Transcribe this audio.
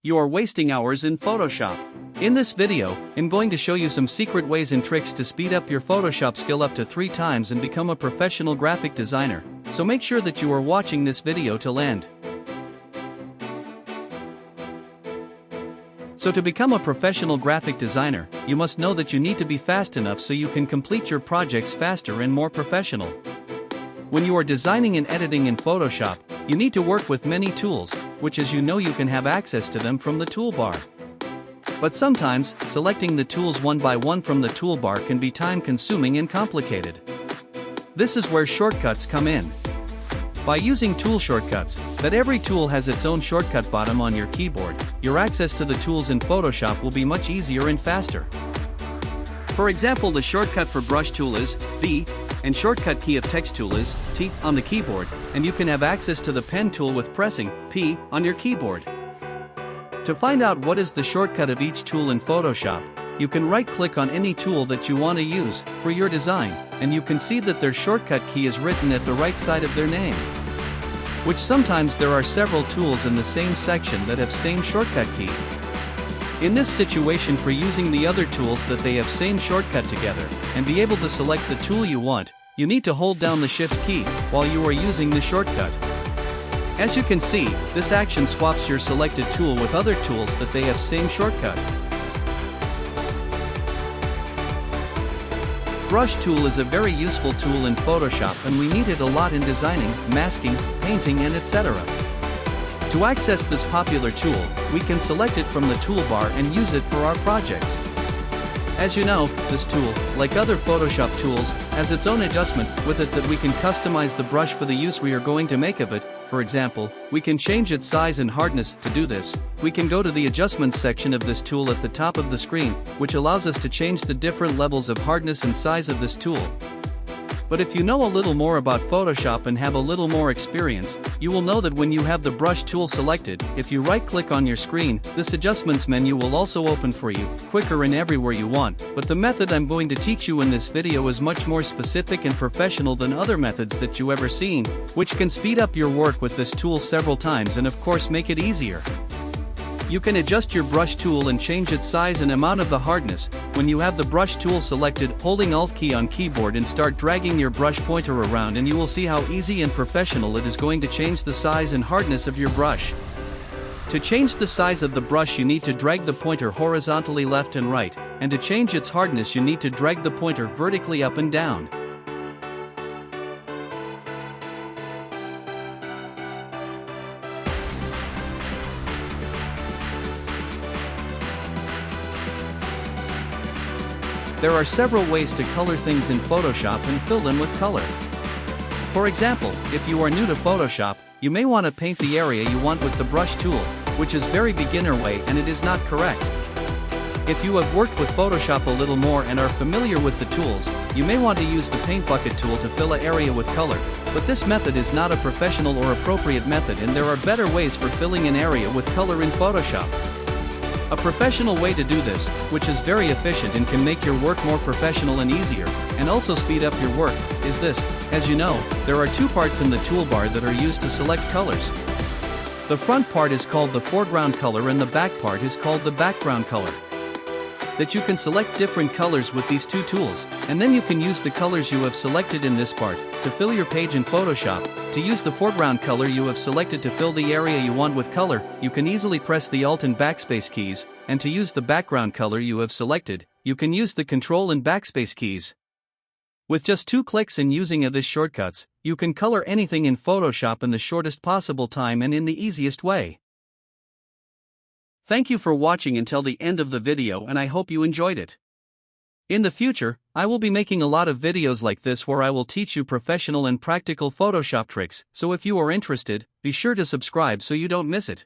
You are wasting hours in Photoshop. In this video, I'm going to show you some secret ways and tricks to speed up your Photoshop skill up to 3 times and become a professional graphic designer, so make sure that you are watching this video till end. So to become a professional graphic designer, you must know that you need to be fast enough so you can complete your projects faster and more professional. When you are designing and editing in Photoshop, you need to work with many tools, which as you know you can have access to them from the toolbar. But sometimes, selecting the tools one by one from the toolbar can be time-consuming and complicated. This is where shortcuts come in. By using tool shortcuts, that every tool has its own shortcut button on your keyboard, your access to the tools in Photoshop will be much easier and faster. For example, the shortcut for brush tool is V, and shortcut key of text tool is T on the keyboard, and you can have access to the pen tool with pressing P on your keyboard. To find out what is the shortcut of each tool in Photoshop, you can right-click on any tool that you want to use for your design, and you can see that their shortcut key is written at the right side of their name. Which sometimes there are several tools in the same section that have same shortcut key. In this situation, for using the other tools that they have same shortcut together, and be able to select the tool you want, you need to hold down the Shift key while you are using the shortcut. As you can see, this action swaps your selected tool with other tools that they have same shortcut. Brush tool is a very useful tool in Photoshop, and we need it a lot in designing, masking, painting and etc. To access this popular tool, we can select it from the toolbar and use it for our projects. As you know, this tool, like other Photoshop tools, has its own adjustment with it that we can customize the brush for the use we are going to make of it. For example, we can change its size and hardness. To do this, we can go to the adjustments section of this tool at the top of the screen, which allows us to change the different levels of hardness and size of this tool. But if you know a little more about Photoshop and have a little more experience, you will know that when you have the brush tool selected, if you right-click on your screen, this adjustments menu will also open for you, quicker and everywhere you want. But the method I'm going to teach you in this video is much more specific and professional than other methods that you ever seen, which can speed up your work with this tool several times and of course make it easier. You can adjust your brush tool and change its size and amount of the hardness. When you have the brush tool selected, holding Alt key on keyboard and start dragging your brush pointer around, and you will see how easy and professional it is going to change the size and hardness of your brush. To change the size of the brush, you need to drag the pointer horizontally left and right, and to change its hardness you need to drag the pointer vertically up and down. There are several ways to color things in Photoshop and fill them with color. For example, if you are new to Photoshop, you may want to paint the area you want with the brush tool, which is very beginner way and it is not correct. If you have worked with Photoshop a little more and are familiar with the tools, you may want to use the paint bucket tool to fill an area with color, but this method is not a professional or appropriate method, and there are better ways for filling an area with color in Photoshop. A professional way to do this, which is very efficient and can make your work more professional and easier, and also speed up your work, is this. As you know, there are 2 parts in the toolbar that are used to select colors. The front part is called the foreground color and the back part is called the background color. That you can select different colors with these 2 tools, and then you can use the colors you have selected in this part to fill your page in Photoshop. To use the foreground color you have selected to fill the area you want with color, you can easily press the Alt and Backspace keys, and to use the background color you have selected, you can use the Control and Backspace keys. With just 2 clicks and using of this shortcuts, you can color anything in Photoshop in the shortest possible time and in the easiest way. Thank you for watching until the end of the video, and I hope you enjoyed it. In the future, I will be making a lot of videos like this where I will teach you professional and practical Photoshop tricks, so if you are interested, be sure to subscribe so you don't miss it.